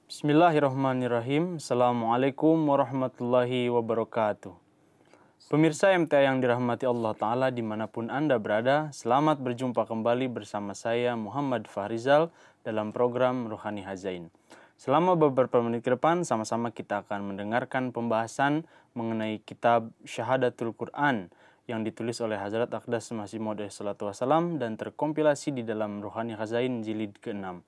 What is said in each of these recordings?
Bismillahirrahmanirrahim. Assalamualaikum warahmatullahi wabarakatuh. Pemirsa MTA yang dirahmati Allah Ta'ala dimanapun Anda berada, selamat berjumpa kembali bersama saya Muhammad Fahrizal dalam program Ruhani Hazain. Selama beberapa menit ke depan, sama-sama kita akan mendengarkan pembahasan mengenai kitab Syahadatul Quran yang ditulis oleh Hazrat Aqdas Masih Maud Salatu Wassalam dan terkompilasi di dalam Ruhani Hazain jilid ke-6.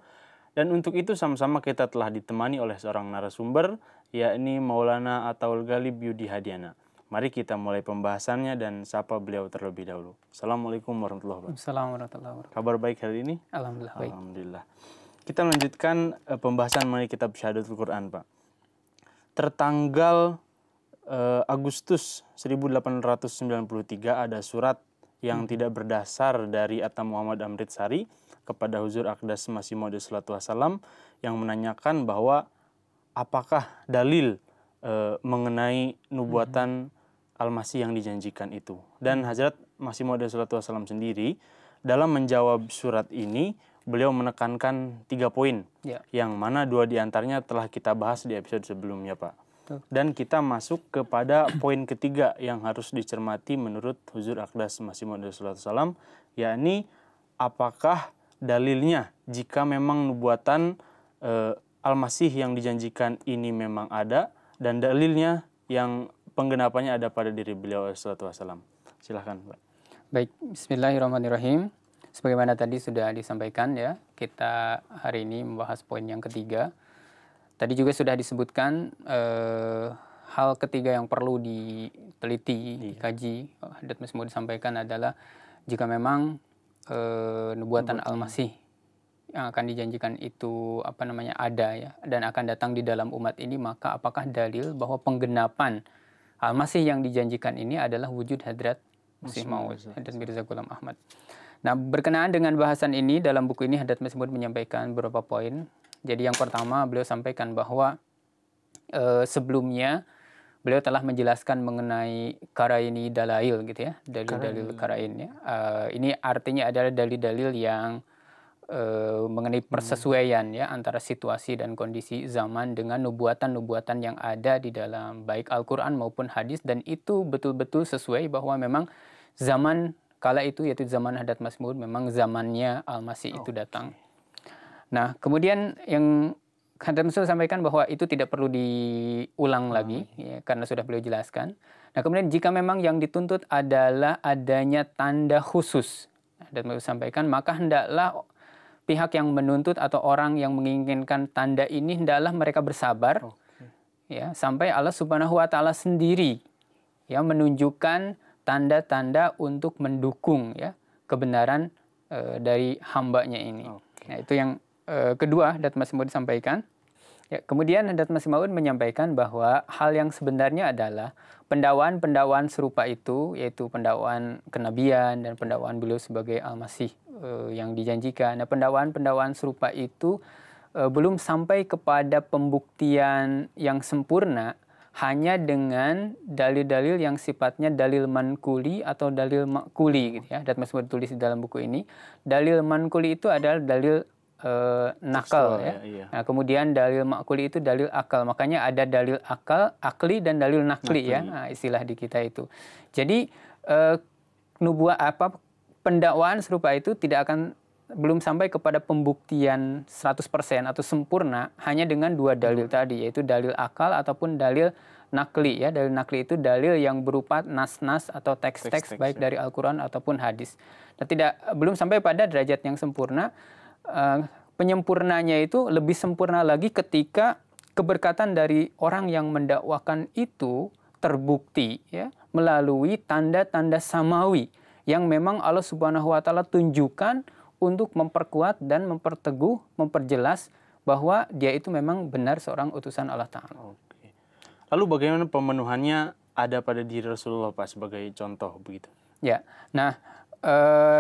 Dan untuk itu sama-sama kita telah ditemani oleh seorang narasumber, yakni Maulana Ataul Ghalib Yudi Hadiana. Mari kita mulai pembahasannya dan sapa beliau terlebih dahulu. Assalamualaikum warahmatullahi wabarakatuh. Assalamualaikum warahmatullahi wabarakatuh. Kabar baik hari ini? Alhamdulillah baik. Alhamdulillah. Kita lanjutkan pembahasan mengenai kitab Syahadatul Quran, Pak. Tertanggal Agustus 1893 ada surat yang tidak berdasar dari Atta Muhammad Amritsari kepada Huzur Aqdas Masih Maud Salatu Wassalam yang menanyakan bahwa apakah dalil mengenai nubuatan Al-Masih yang dijanjikan itu. Dan Hazrat Masih Maud Salatu Wassalam sendiri dalam menjawab surat ini beliau menekankan 3 poin, yang mana 2 diantaranya telah kita bahas di episode sebelumnya, Pak. Dan kita masuk kepada poin ketiga yang harus dicermati menurut Huzur Aqdas Masih Maud Salatu Wassalam, yakni apakah dalilnya jika memang nubuatan Al-Masih yang dijanjikan ini memang ada, dan dalilnya yang penggenapannya ada pada diri beliau sallallahu alaihi wasallam. Silahkan, Pak. Baik, bismillahirrahmanirrahim. Sebagaimana tadi sudah disampaikan ya, kita hari ini membahas poin yang ketiga. Tadi juga sudah disebutkan hal ketiga yang perlu diteliti, dikaji. Hadrat Masih Maud disampaikan adalah jika memang nubuatan Al-Masih yang akan dijanjikan itu ada ya, dan akan datang di dalam umat ini, maka apakah dalil bahwa penggenapan Al-Masih yang dijanjikan ini adalah wujud Hadrat Masih Maud, Hadrat Mirza Ghulam Ahmad. Nah, berkenaan dengan bahasan ini, dalam buku ini Hadrat Masih Maud menyampaikan beberapa poin. Jadi yang pertama beliau sampaikan bahwa sebelumnya beliau telah menjelaskan mengenai karaini dalail gitu ya, dalil-dalil karain ya. Ini artinya adalah dalil-dalil yang mengenai persesuaian ya antara situasi dan kondisi zaman dengan nubuatan-nubuatan yang ada di dalam baik Al-Quran maupun hadis, dan itu betul-betul sesuai bahwa memang zaman kala itu, yaitu zaman Hadrat Masih Maud, memang zamannya Al-Masih itu datang. Nah, kemudian yang Hadrat Masih Maud sampaikan bahwa itu tidak perlu diulang lagi ya, karena sudah beliau jelaskan. Nah, kemudian jika memang yang dituntut adalah adanya tanda khusus, Hadrat Masih Maud sampaikan, maka hendaklah pihak yang menuntut atau orang yang menginginkan tanda ini hendaklah mereka bersabar ya sampai Allah Subhanahu wa taala sendiri yang menunjukkan tanda-tanda untuk mendukung ya kebenaran dari hambanya ini. Nah, itu yang kedua Hadrat Masih Maud disampaikan. Ya, kemudian Hadrat Masih Maud menyampaikan bahwa hal yang sebenarnya adalah pendakwaan-pendakwaan serupa itu, yaitu pendakwaan kenabian dan pendakwaan beliau sebagai Al-Masih yang dijanjikan. Nah, pendakwaan-pendakwaan serupa itu belum sampai kepada pembuktian yang sempurna hanya dengan dalil-dalil yang sifatnya dalil mankuli atau dalil makuli gitu ya. Hadrat Masih Maud tulis di dalam buku ini, dalil mankuli itu adalah dalil nakal ya. Nah, kemudian dalil makuli itu dalil akal. Makanya ada dalil akal, akli, dan dalil nakli ya. Nah, istilah di kita itu. Jadi pendakwaan serupa itu belum sampai kepada pembuktian 100% atau sempurna hanya dengan 2 dalil tadi, yaitu dalil akal ataupun dalil nakli ya. Dalil nakli itu dalil yang berupa nas-nas atau teks-teks baik dari Al-Quran ataupun hadis. Nah, belum sampai pada derajat yang sempurna. Penyempurnanya itu lebih sempurna lagi ketika keberkatan dari orang yang mendakwakan itu terbukti ya melalui tanda-tanda samawi yang memang Allah Subhanahu wa taala tunjukkan untuk memperkuat dan memperteguh, memperjelas bahwa dia itu memang benar seorang utusan Allah Ta'ala. Lalu bagaimana pemenuhannya ada pada diri Rasulullah, Pak, sebagai contoh begitu? Ya, nah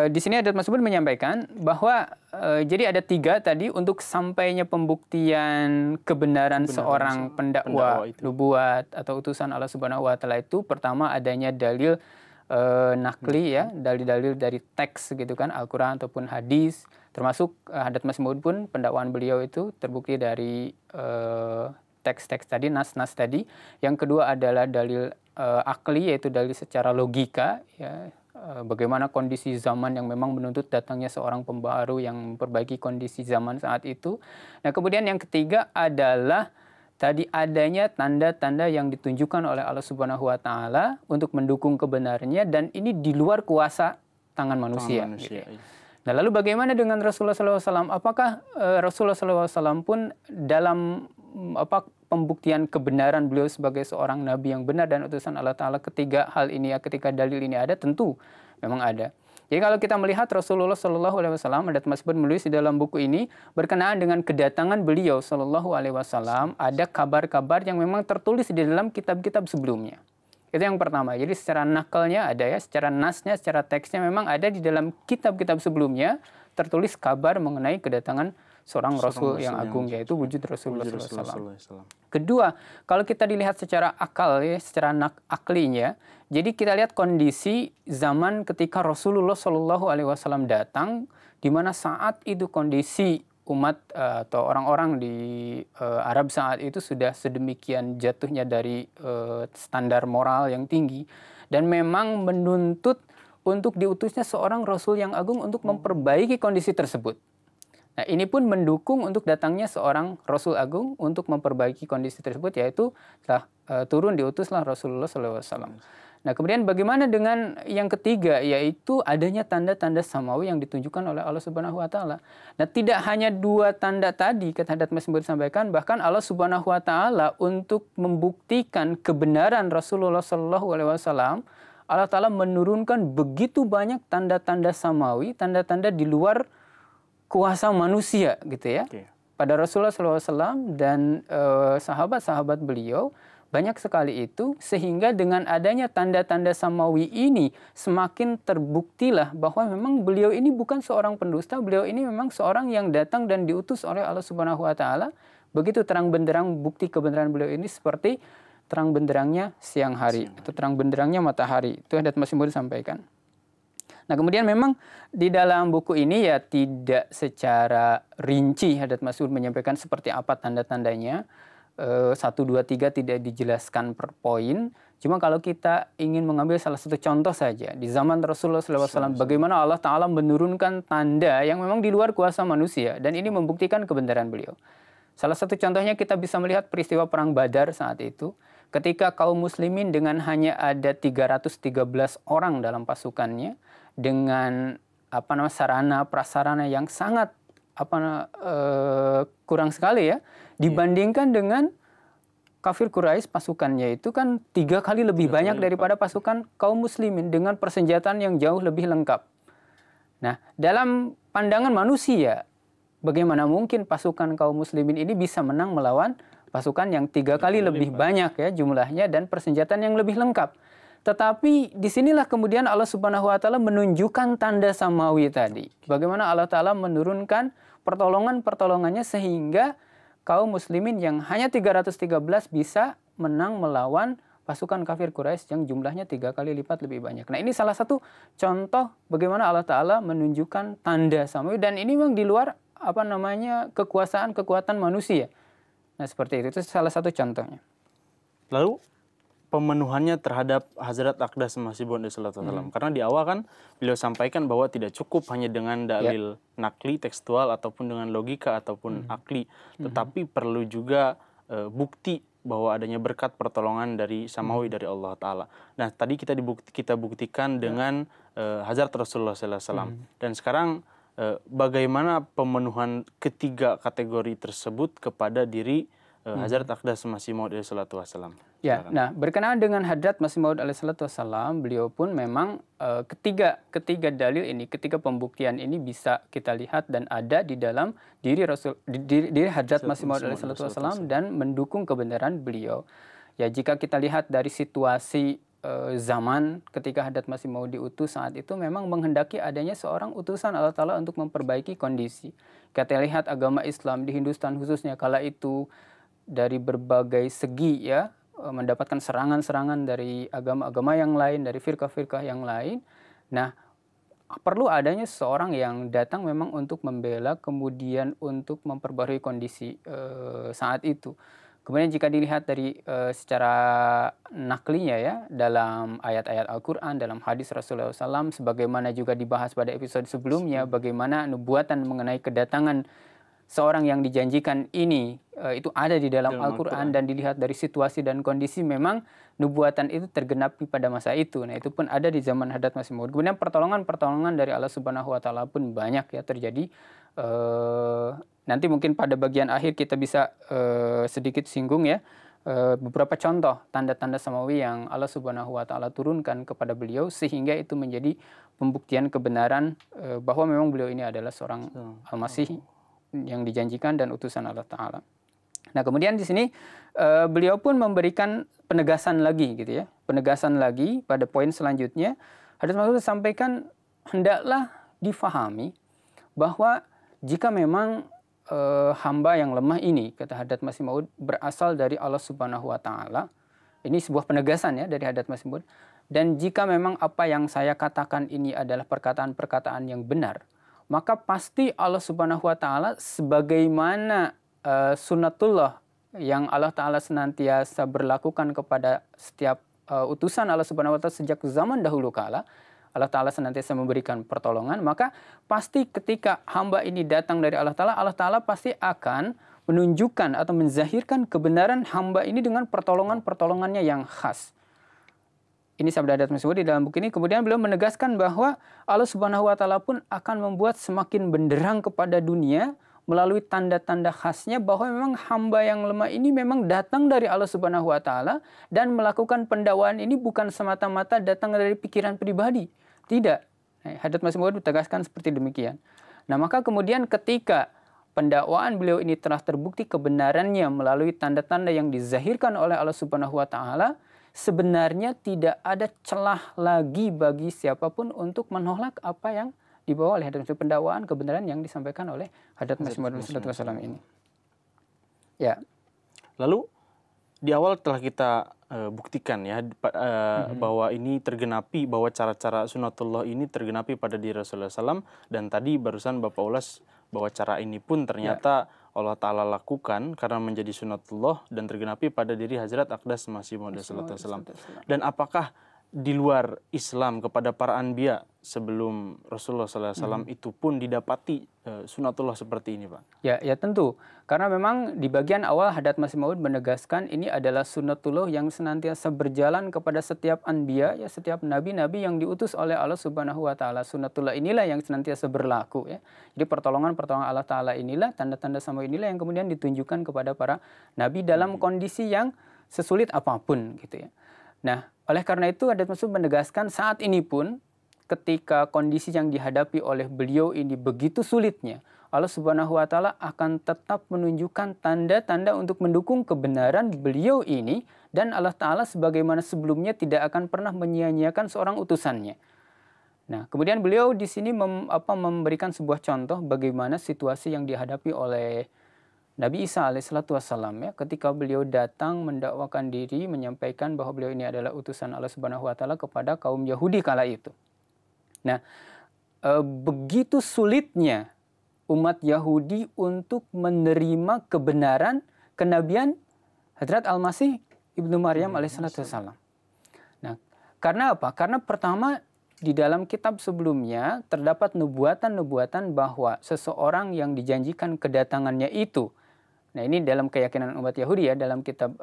di sini Hadrat Masih Maud menyampaikan bahwa jadi ada 3 tadi untuk sampainya pembuktian kebenaran seorang pendakwa nubuat atau utusan Allah Subhanahu wa taala itu. Pertama, adanya dalil nakli ya, dalil-dalil dari teks gitu kan, Al-Quran ataupun hadis, termasuk Hadrat Masih Maud pun pendakwaan beliau itu terbukti dari teks-teks tadi, nas-nas tadi. Yang kedua adalah dalil akli, yaitu dalil secara logika ya, bagaimana kondisi zaman yang memang menuntut datangnya seorang pembaharu yang memperbaiki kondisi zaman saat itu. Nah, kemudian yang ketiga adalah tadi adanya tanda-tanda yang ditunjukkan oleh Allah Subhanahu wa taala untuk mendukung kebenarannya, dan ini di luar kuasa tangan manusia. Gitu ya. Nah, lalu bagaimana dengan Rasulullah SAW? Apakah Rasulullah SAW pun dalam pembuktian kebenaran beliau sebagai seorang nabi yang benar dan utusan Allah Ta'ala ketika hal ini ya, ketika dalil ini ada? Tentu memang ada. Jadi kalau kita melihat Rasulullah SAW, Hadrat Masih Maud menulis di dalam buku ini, berkenaan dengan kedatangan beliau SAW, ada kabar-kabar yang memang tertulis di dalam kitab-kitab sebelumnya. Itu yang pertama. Jadi secara nakalnya ada ya, secara nasnya, secara teksnya memang ada di dalam kitab-kitab sebelumnya tertulis kabar mengenai kedatangan seorang Rasul yang agung, yaitu wujud Rasulullah SAW. Kedua, kalau kita dilihat secara akal ya, secara aklinya, jadi kita lihat kondisi zaman ketika Rasulullah SAW datang, di mana saat itu kondisi umat atau orang-orang di Arab saat itu sudah sedemikian jatuhnya dari standar moral yang tinggi, dan memang menuntut untuk diutusnya seorang Rasul yang agung untuk memperbaiki kondisi tersebut. Nah, ini pun mendukung untuk datangnya seorang Rasul agung untuk memperbaiki kondisi tersebut, yaitu telah turun diutuslah Rasulullah SAW. Nah, kemudian bagaimana dengan yang ketiga, yaitu adanya tanda-tanda samawi yang ditunjukkan oleh Allah Subhanahu wa taala. Nah, tidak hanya dua tanda tadi, kata Hadrat Masih Maud sampaikan, bahkan Allah Subhanahu wa taala untuk membuktikan kebenaran Rasulullah SAW, Allah Ta'ala menurunkan begitu banyak tanda-tanda samawi, tanda-tanda di luar kuasa manusia gitu ya. Pada Rasulullah SAW dan sahabat-sahabat beliau, banyak sekali itu, sehingga dengan adanya tanda-tanda samawi ini semakin terbuktilah bahwa memang beliau ini bukan seorang pendusta, beliau ini memang seorang yang datang dan diutus oleh Allah Subhanahu wa taala. Begitu terang benderang bukti kebenaran beliau ini seperti terang benderangnya siang hari atau terang benderangnya matahari. Itu Hadrat Masih Maud sampaikan. Nah, kemudian memang di dalam buku ini ya tidak secara rinci Hadrat Masih Maud menyampaikan seperti apa tanda-tandanya. 1, 2, 3 tidak dijelaskan per poin. Cuma kalau kita ingin mengambil salah satu contoh saja, di zaman Rasulullah SAW, bagaimana Allah Ta'ala menurunkan tanda yang memang di luar kuasa manusia, dan ini membuktikan kebenaran beliau. Salah satu contohnya kita bisa melihat peristiwa Perang Badar saat itu, ketika kaum muslimin dengan hanya ada 313 orang dalam pasukannya, dengan sarana prasarana yang sangat kurang sekali ya, dibandingkan dengan kafir Quraisy, pasukannya itu kan 3 kali lebih banyak daripada pasukan kaum muslimin dengan persenjataan yang jauh lebih lengkap. Nah, dalam pandangan manusia, bagaimana mungkin pasukan kaum muslimin ini bisa menang melawan pasukan yang 3 kali lebih banyak ya jumlahnya dan persenjataan yang lebih lengkap. Tetapi disinilah kemudian Allah Subhanahu wa taala menunjukkan tanda samawi tadi. Bagaimana Allah Ta'ala menurunkan pertolongannya sehingga kaum muslimin yang hanya 313 bisa menang melawan pasukan kafir Quraisy yang jumlahnya 3 kali lipat lebih banyak. Nah, ini salah satu contoh bagaimana Allah Ta'ala menunjukkan tanda samawi, dan ini memang di luar kekuatan manusia. Nah, seperti itu salah satu contohnya. Lalu pemenuhannya terhadap Hazrat Aqdas Masih Maud SAW. Karena di awal kan beliau sampaikan bahwa tidak cukup hanya dengan dalil nakli, tekstual, ataupun dengan logika, ataupun akli. Tetapi perlu juga bukti bahwa adanya berkat pertolongan dari samawi dari Allah Ta'ala. Nah, tadi kita buktikan dengan Hazrat Rasulullah SAW. Dan sekarang bagaimana pemenuhan ketiga kategori tersebut kepada diri Hazrat Aqdas Masih Maud SAW. Ya, nah berkenaan dengan Hadrat Masih Maud SAW, beliau pun memang ketiga dalil ini, ketiga pembuktian ini bisa kita lihat dan ada di dalam diri Hadrat Masih Maud SAW dan mendukung kebenaran beliau. Ya, jika kita lihat dari situasi zaman ketika Hadrat Masih Maud diutus saat itu memang menghendaki adanya seorang utusan Allah Ta'ala untuk memperbaiki kondisi. Kita lihat agama Islam di Hindustan khususnya kala itu dari berbagai segi ya, mendapatkan serangan-serangan dari agama-agama yang lain, dari firqah-firqah yang lain. Nah, perlu adanya seseorang yang datang memang untuk membela, kemudian untuk memperbarui kondisi saat itu. Kemudian jika dilihat dari secara naklinya ya, dalam ayat-ayat Al-Quran, dalam hadis Rasulullah SAW, sebagaimana juga dibahas pada episode sebelumnya, bagaimana nubuatan mengenai kedatangan seorang yang dijanjikan ini itu ada di dalam Al-Quran, dan dilihat dari situasi dan kondisi memang nubuatan itu tergenapi pada masa itu. Nah, itu pun ada di zaman Hadrat Masih Maud. Kemudian pertolongan-pertolongan dari Allah Subhanahu wa taala pun banyak ya terjadi. Nanti mungkin pada bagian akhir kita bisa sedikit singgung ya beberapa contoh tanda-tanda samawi yang Allah Subhanahu wa taala turunkan kepada beliau sehingga itu menjadi pembuktian kebenaran bahwa memang beliau ini adalah seorang Al-Masih yang dijanjikan dan utusan Allah Ta'ala. Nah, kemudian di sini beliau pun memberikan penegasan lagi gitu ya. Penegasan lagi pada poin selanjutnya. Hadrat Masih Maud sampaikan hendaklah difahami bahwa jika memang hamba yang lemah ini, kata Hadrat Masih Maud, berasal dari Allah Subhanahu wa taala. Ini sebuah penegasan ya dari Hadrat Masih Maud. Dan jika memang apa yang saya katakan ini adalah perkataan-perkataan yang benar, maka pasti Allah Subhanahu wa taala sebagaimana sunnatullah yang Allah taala senantiasa berlakukan kepada setiap utusan Allah Subhanahu wa taala sejak zaman dahulu kala, Allah taala senantiasa memberikan pertolongan, maka pasti ketika hamba ini datang dari Allah taala pasti akan menunjukkan atau menzahirkan kebenaran hamba ini dengan pertolongan-pertolongannya yang khas. Ini sabda Hadrat Masih Maud di dalam buku ini. Kemudian beliau menegaskan bahwa Allah Subhanahu wa taala pun akan membuat semakin benderang kepada dunia melalui tanda-tanda khasnya bahwa memang hamba yang lemah ini memang datang dari Allah Subhanahu wa taala dan melakukan pendakwaan ini bukan semata-mata datang dari pikiran pribadi. Tidak. Hadrat Masih Maud tegaskan seperti demikian. Nah, maka kemudian ketika pendakwaan beliau ini telah terbukti kebenarannya melalui tanda-tanda yang dizahirkan oleh Allah Subhanahu wa taala, sebenarnya tidak ada celah lagi bagi siapapun untuk menolak apa yang dibawa oleh Hadrat Masih Maud, pendakwaan kebenaran yang disampaikan oleh Hadrat Masih Maud ini. Ya. Lalu di awal telah kita buktikan ya bahwa ini tergenapi, bahwa cara-cara sunatullah ini tergenapi pada diri Rasulullah SAW, dan tadi barusan Bapak ulas bahwa cara ini pun ternyata Allah Ta'ala lakukan karena menjadi sunatullah dan tergenapi pada diri Hazrat Aqdas Masih Maud SAW. Dan apakah di luar Islam kepada para anbiya sebelum Rasulullah SAW itu pun didapati sunatullah seperti ini, Pak? Ya tentu. Karena memang di bagian awal Hadrat Masih Maud menegaskan ini adalah sunatullah yang senantiasa berjalan kepada setiap anbiya, ya setiap nabi-nabi yang diutus oleh Allah Subhanahu wa taala. Sunatullah inilah yang senantiasa berlaku ya. Jadi pertolongan-pertolongan Allah taala inilah, tanda-tanda sama inilah yang kemudian ditunjukkan kepada para nabi dalam kondisi yang sesulit apapun gitu ya. Nah, oleh karena itu Hadrat Masih Maud menegaskan saat ini pun ketika kondisi yang dihadapi oleh beliau ini begitu sulitnya, Allah Subhanahu wa taala akan tetap menunjukkan tanda-tanda untuk mendukung kebenaran beliau ini, dan Allah taala sebagaimana sebelumnya tidak akan pernah menyia-nyiakan seorang utusannya. Nah, kemudian beliau di sini memberikan sebuah contoh bagaimana situasi yang dihadapi oleh Nabi Isa alaihissalatu wassalam ya, ketika beliau datang mendakwakan diri, menyampaikan bahwa beliau ini adalah utusan Allah Subhanahu wa taala kepada kaum Yahudi kala itu. Nah, begitu sulitnya umat Yahudi untuk menerima kebenaran kenabian Hadrat Al-Masih Ibnu Maryam alaihissalatu wassalam. Nah, karena apa? Karena pertama di dalam kitab sebelumnya terdapat nubuatan-nubuatan bahwa seseorang yang dijanjikan kedatangannya itu, nah ini dalam keyakinan umat Yahudi ya, dalam kitab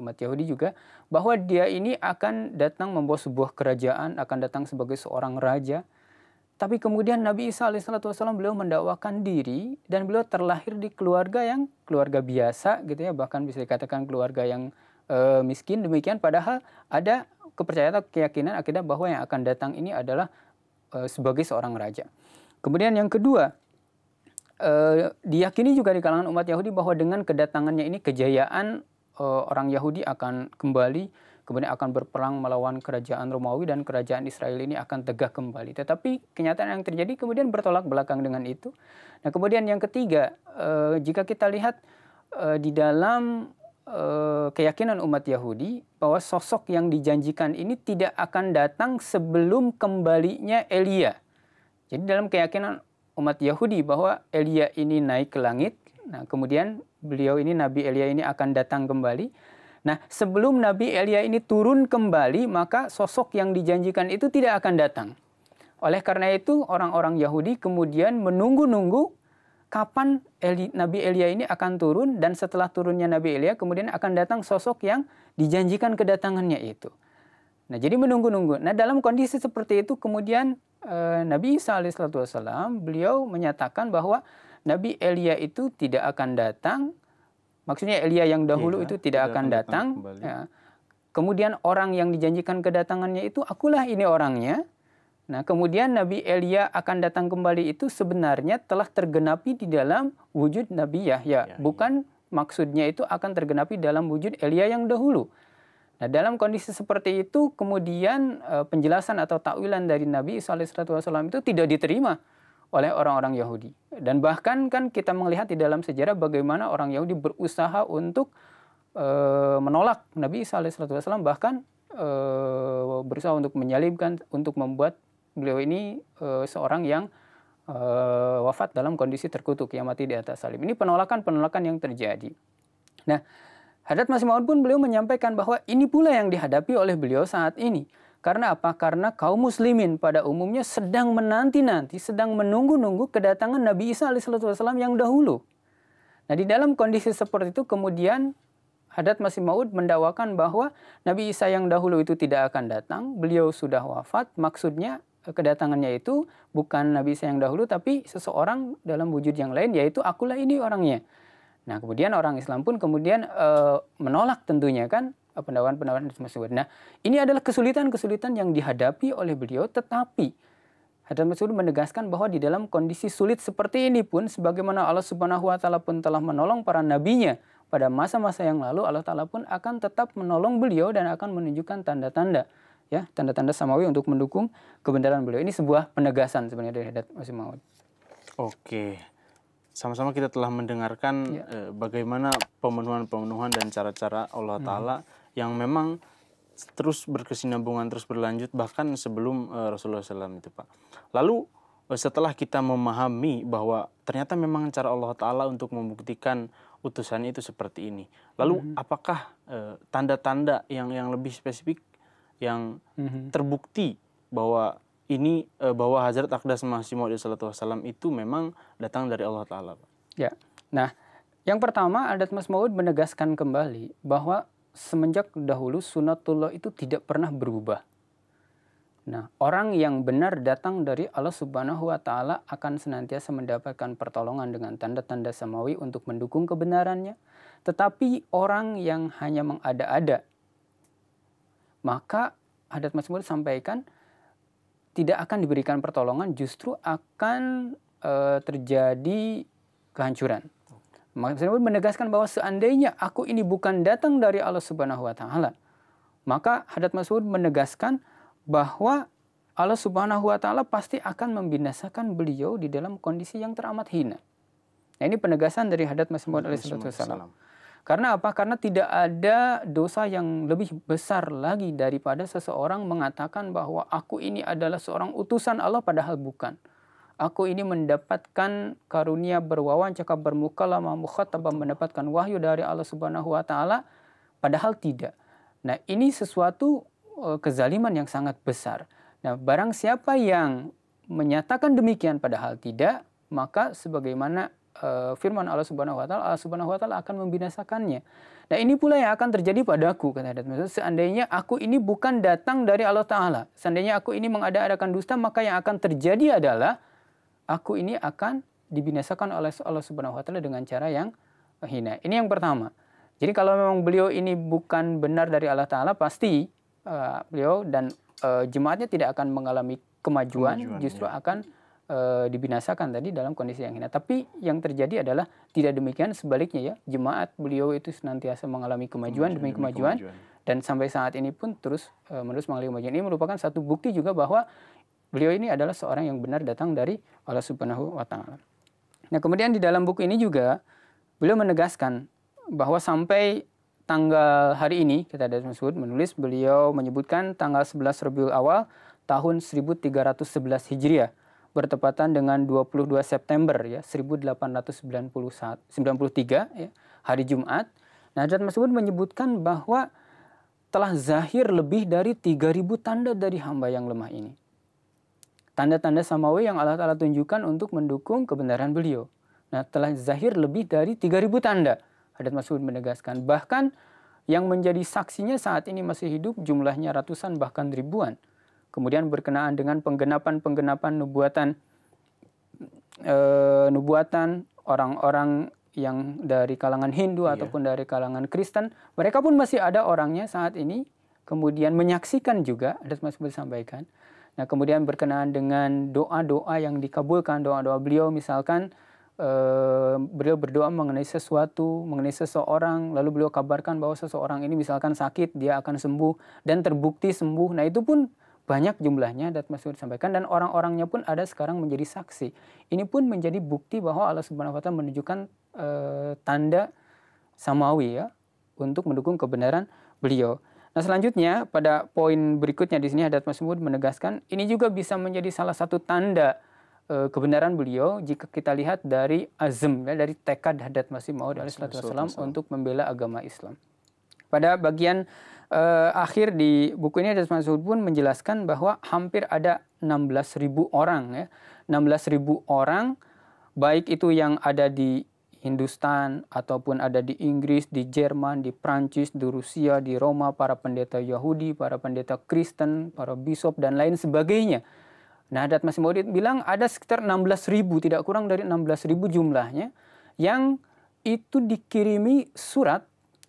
umat Yahudi juga, bahwa dia ini akan datang membawa sebuah kerajaan, akan datang sebagai seorang raja. Tapi kemudian Nabi Isa alaihissalatu wassalam beliau mendakwakan diri dan beliau terlahir di keluarga yang keluarga biasa gitu ya, bahkan bisa dikatakan keluarga yang miskin demikian, padahal ada kepercayaan atau keyakinan akidah bahwa yang akan datang ini adalah sebagai seorang raja. Kemudian yang kedua, diyakini juga di kalangan umat Yahudi bahwa dengan kedatangannya ini kejayaan orang Yahudi akan kembali, kemudian akan berperang melawan kerajaan Romawi dan kerajaan Israel ini akan tegak kembali. Tetapi kenyataan yang terjadi kemudian bertolak belakang dengan itu. Nah, kemudian yang ketiga, jika kita lihat di dalam keyakinan umat Yahudi bahwa sosok yang dijanjikan ini tidak akan datang sebelum kembalinya Elia. Jadi dalam keyakinan umat Yahudi bahwa Elia ini naik ke langit, nah kemudian beliau ini, Nabi Elia ini akan datang kembali. Nah, sebelum Nabi Elia ini turun kembali, maka sosok yang dijanjikan itu tidak akan datang. Oleh karena itu, orang-orang Yahudi kemudian menunggu-nunggu kapan Nabi Elia ini akan turun, dan setelah turunnya Nabi Elia kemudian akan datang sosok yang dijanjikan kedatangannya itu. Nah, jadi menunggu-nunggu. Nah, dalam kondisi seperti itu kemudian Nabi Isa alaihissalam beliau menyatakan bahwa Nabi Elia itu tidak akan datang. Maksudnya Elia yang dahulu itu tidak akan datang. Ya. Kemudian orang yang dijanjikan kedatangannya itu, akulah ini orangnya. Nah, kemudian Nabi Elia akan datang kembali itu sebenarnya telah tergenapi di dalam wujud Nabi Yahya. Bukan maksudnya itu akan tergenapi dalam wujud Elia yang dahulu. Nah, dalam kondisi seperti itu kemudian penjelasan atau takwilan dari Nabi Isa alaihissalam itu tidak diterima oleh orang-orang Yahudi. Dan bahkan kan kita melihat di dalam sejarah bagaimana orang Yahudi berusaha untuk menolak Nabi Isa alaihissalam, bahkan berusaha untuk menyalibkan, untuk membuat beliau ini seorang yang wafat dalam kondisi terkutuk, yang mati di atas salib. Ini penolakan-penolakan yang terjadi. Nah, Hadrat Masih Maud pun beliau menyampaikan bahwa ini pula yang dihadapi oleh beliau saat ini. Karena apa? Karena kaum muslimin pada umumnya sedang menanti-nanti, sedang menunggu-nunggu kedatangan Nabi Isa alaihissalam yang dahulu. Nah, di dalam kondisi seperti itu kemudian Hadrat Masih Maud mendakwakan bahwa Nabi Isa yang dahulu itu tidak akan datang, beliau sudah wafat. Maksudnya kedatangannya itu bukan Nabi Isa yang dahulu, tapi seseorang dalam wujud yang lain, yaitu akulah ini orangnya. Nah, kemudian orang Islam pun kemudian menolak tentunya kan pendakwaan-pendakwaan Masih Maud. Nah, ini adalah kesulitan-kesulitan yang dihadapi oleh beliau, tetapi Hadrat Masih Maud menegaskan bahwa di dalam kondisi sulit seperti ini pun, sebagaimana Allah Subhanahu wa Ta'ala pun telah menolong para nabinya pada masa-masa yang lalu, Allah Ta'ala pun akan tetap menolong beliau dan akan menunjukkan tanda-tanda, ya, tanda-tanda samawi untuk mendukung kebenaran beliau. Ini sebuah penegasan sebenarnya dari Hadrat Masih Maud. Oke. Sama-sama kita telah mendengarkan bagaimana pemenuhan-pemenuhan dan cara-cara Allah Ta'ala yang memang terus berkesinambungan, terus berlanjut bahkan sebelum Rasulullah SAW itu, Pak. Lalu setelah kita memahami bahwa ternyata memang cara Allah Ta'ala untuk membuktikan utusannya itu seperti ini. Lalu apakah tanda-tanda yang lebih spesifik yang terbukti bahwa ini bahwa Hazrat Aqdas Masih Maud SAW itu memang datang dari Allah Ta'ala, Pak? Ya, nah yang pertama Hadrat Masih Maud menegaskan kembali bahwa semenjak dahulu sunatullah itu tidak pernah berubah. Nah, orang yang benar datang dari Allah Subhanahu wa Ta'ala akan senantiasa mendapatkan pertolongan dengan tanda-tanda samawi untuk mendukung kebenarannya. Tetapi orang yang hanya mengada-ada, maka Hadrat Masih Maud sampaikan tidak akan diberikan pertolongan, justru akan terjadi kehancuran. Masih Maud menegaskan bahwa seandainya aku ini bukan datang dari Allah Subhanahu wa Ta'ala, maka Hadrat Masih Maud menegaskan bahwa Allah Subhanahu wa Ta'ala pasti akan membinasakan beliau di dalam kondisi yang teramat hina. Nah, ini penegasan dari Hadrat Masih Maud alaihissalam. Karena apa? Karena tidak ada dosa yang lebih besar lagi daripada seseorang mengatakan bahwa aku ini adalah seorang utusan Allah padahal bukan. Aku ini mendapatkan karunia berwawan, cakap bermukalamah, mukhatabah, mendapatkan wahyu dari Allah Subhanahu wa Ta'ala padahal tidak. Nah, ini sesuatu kezaliman yang sangat besar. Nah, barang siapa yang menyatakan demikian padahal tidak, maka sebagaimana firman Allah Subhanahu wa Ta'ala akan membinasakannya. Nah, ini pula yang akan terjadi padaku, kata Hadrat Masih Maud. Seandainya aku ini bukan datang dari Allah Ta'ala, seandainya aku ini mengada-adakan dusta, maka yang akan terjadi adalah aku ini akan dibinasakan oleh Allah Subhanahu wa Ta'ala dengan cara yang hina. Ini yang pertama. Jadi kalau memang beliau ini bukan benar dari Allah Ta'ala, pasti beliau dan jemaatnya tidak akan mengalami kemajuan justru akan dibinasakan tadi dalam kondisi yang hina. Tapi yang terjadi adalah tidak demikian, sebaliknya ya, jemaat beliau itu senantiasa mengalami kemajuan demi kemajuan, dan sampai saat ini pun terus menerus mengalami kemajuan. Ini merupakan satu bukti juga bahwa beliau ini adalah seorang yang benar datang dari Allah Subhanahu wa Ta'ala. Nah, kemudian di dalam buku ini juga beliau menegaskan bahwa sampai tanggal hari ini, kata Hadrat Mas'ud menulis, beliau menyebutkan tanggal 11 Rabiul Awal tahun 1311 Hijriah, bertepatan dengan 22 September ya 1893 ya, hari Jumat. Nah, Hadrat Mas'ud menyebutkan bahwa telah zahir lebih dari 3.000 tanda dari hamba yang lemah ini. Tanda-tanda samawi yang Allah Ta'ala tunjukkan untuk mendukung kebenaran beliau. Nah, telah zahir lebih dari 3.000 tanda. Hadrat Mas'ud menegaskan. Bahkan yang menjadi saksinya saat ini masih hidup jumlahnya ratusan bahkan ribuan. Kemudian berkenaan dengan penggenapan nubuatan orang-orang yang dari kalangan Hindu ataupun dari kalangan Kristen, mereka pun masih ada orangnya saat ini. Kemudian menyaksikan juga, Hadrat Mas'ud sampaikan. Nah, kemudian berkenaan dengan doa-doa yang dikabulkan, doa-doa beliau, misalkan beliau berdoa mengenai sesuatu, mengenai seseorang, lalu beliau kabarkan bahwa seseorang ini misalkan sakit, dia akan sembuh, dan terbukti sembuh. Nah, itu pun banyak jumlahnya, Hadrat Mas'ud sampaikan, dan orang-orangnya pun ada sekarang menjadi saksi. Ini pun menjadi bukti bahwa Allah Subhanahu wa Ta'ala menunjukkan tanda samawi ya untuk mendukung kebenaran beliau. Nah, selanjutnya pada poin berikutnya di sini Hadrat Mas'ud menegaskan ini juga bisa menjadi salah satu tanda kebenaran beliau jika kita lihat dari azm ya, dari tekad Hadrat Masih Maud alaihissalam untuk membela agama Islam. Pada bagian akhir di buku ini Hadrat Mas'ud pun menjelaskan bahwa hampir ada 16.000 orang ya. 16.000 orang baik itu yang ada di Hindustan ataupun ada di Inggris, di Jerman, di Prancis, di Rusia, di Roma, para pendeta Yahudi, para pendeta Kristen, para bishop dan lain sebagainya. Nah, Hadrat Masih Maud bilang ada sekitar 16.000, tidak kurang dari 16.000 jumlahnya, yang itu dikirimi surat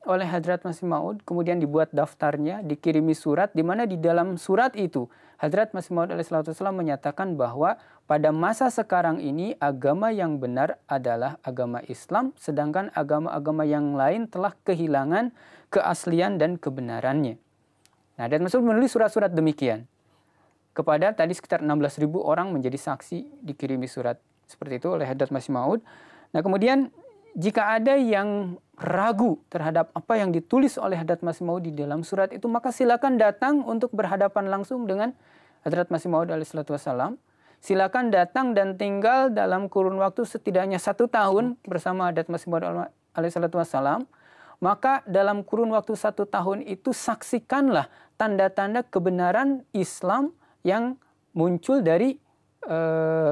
oleh Hadrat Masih Maud, kemudian dibuat daftarnya, dikirimi surat, di mana di dalam surat itu Hadrat Masih Maud alaihissalam menyatakan bahwa pada masa sekarang ini agama yang benar adalah agama Islam, sedangkan agama-agama yang lain telah kehilangan keaslian dan kebenarannya. Nah, Hadrat Mas'ud menulis surat-surat demikian kepada tadi sekitar 16.000 orang menjadi saksi, dikirimi surat seperti itu oleh Hadrat Masih Maud. Nah, kemudian jika ada yang ragu terhadap apa yang ditulis oleh Hadrat Masih Maud di dalam surat itu, maka silakan datang untuk berhadapan langsung dengan Hadrat Masih Maud alaihissalam. Silakan datang dan tinggal dalam kurun waktu setidaknya 1 tahun bersama Hadrat Masih Maud alaihissalam. Maka dalam kurun waktu 1 tahun itu saksikanlah tanda-tanda kebenaran Islam yang muncul dari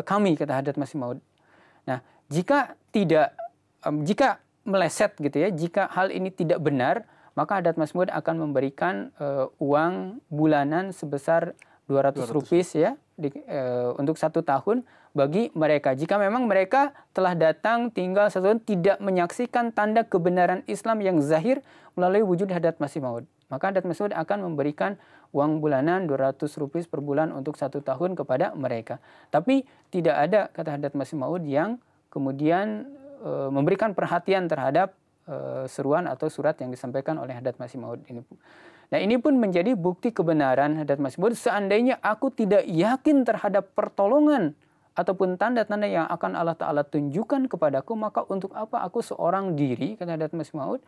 kami, kata Hadrat Masih Maud. Nah, jika meleset gitu ya, jika hal ini tidak benar, maka Hadrat Masih Maud akan memberikan uang bulanan sebesar 200 rupiah ya untuk 1 tahun bagi mereka. Jika memang mereka telah datang tinggal 1 tahun tidak menyaksikan tanda kebenaran Islam yang zahir melalui wujud Hadrat Masih Maud, maka Hadrat Masih Maud akan memberikan uang bulanan 200 rupiah per bulan untuk 1 tahun kepada mereka. Tapi tidak ada, kata Hadrat Masih Maud, yang kemudian memberikan perhatian terhadap seruan atau surat yang disampaikan oleh Hadrat Masih Maud ini. Nah, ini pun menjadi bukti kebenaran Hadrat Masih Maud. Seandainya aku tidak yakin terhadap pertolongan ataupun tanda-tanda yang akan Allah Ta'ala tunjukkan kepadaku, maka untuk apa aku seorang diri, kata Hadrat Masih Maud,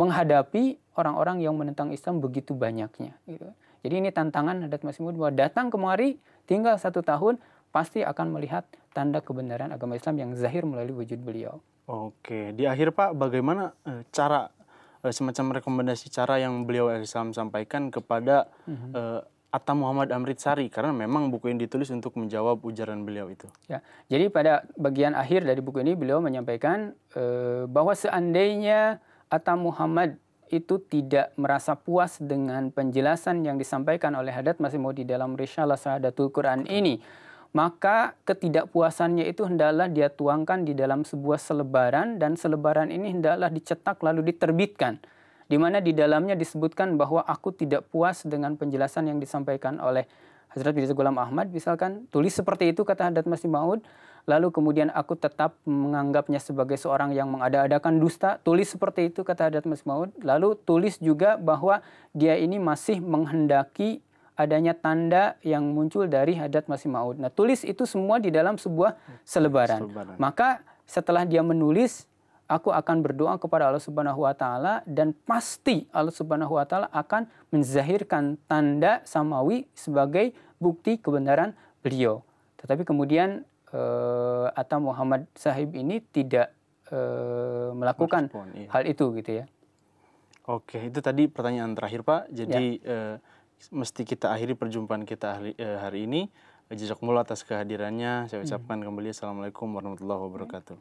menghadapi orang-orang yang menentang Islam begitu banyaknya. Gitu. Jadi ini tantangan Hadrat Masih Maud bahwa datang kemari, tinggal 1 tahun, pasti akan melihat tanda kebenaran agama Islam yang zahir melalui wujud beliau. Oke, di akhir Pak, bagaimana cara semacam rekomendasi cara yang beliau Islam sampaikan kepada Atta Muhammad Amritsari, karena memang buku ini ditulis untuk menjawab ujaran beliau itu. Ya, jadi pada bagian akhir dari buku ini beliau menyampaikan bahwa seandainya Atta Muhammad itu tidak merasa puas dengan penjelasan yang disampaikan oleh Hadrat Masih Maud di dalam Risalah Syahadatul Quran ini, maka ketidakpuasannya itu hendaklah dia tuangkan di dalam sebuah selebaran, dan selebaran ini hendaklah dicetak lalu diterbitkan, di mana di dalamnya disebutkan bahwa aku tidak puas dengan penjelasan yang disampaikan oleh Hazrat Mirza Ghulam Ahmad, misalkan tulis seperti itu, kata Hadrat Masih Maud, lalu kemudian aku tetap menganggapnya sebagai seorang yang mengada-adakan dusta, tulis seperti itu, kata Hadrat Masih Maud, lalu tulis juga bahwa dia ini masih menghendaki adanya tanda yang muncul dari Hadrat Masih Maud. Nah, tulis itu semua di dalam sebuah selebaran. Maka setelah dia menulis, aku akan berdoa kepada Allah Subhanahu wa taala dan pasti Allah Subhanahu wa taala akan menzahirkan tanda samawi sebagai bukti kebenaran beliau. Tetapi kemudian Atta Muhammad Sahib ini tidak melakukan hal itu gitu ya. Oke, itu tadi pertanyaan terakhir Pak. Jadi mesti kita akhiri perjumpaan kita hari ini. Jazakumullah atas kehadirannya. Saya ucapkan kembali Assalamualaikum warahmatullahi wabarakatuh.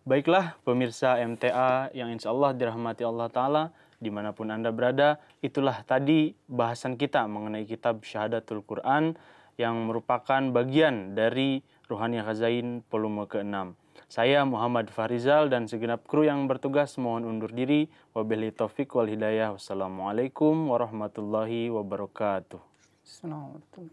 Baiklah pemirsa MTA yang insya Allah dirahmati Allah Ta'ala dimanapun Anda berada, itulah tadi bahasan kita mengenai kitab Syahadatul Quran yang merupakan bagian dari Ruhaniyah Khazain volume ke-6. Saya Muhammad Fahrizal dan segenap kru yang bertugas mohon undur diri. Wabillahi taufik wal hidayah. Wassalamualaikum warahmatullahi wabarakatuh. Assalamualaikum.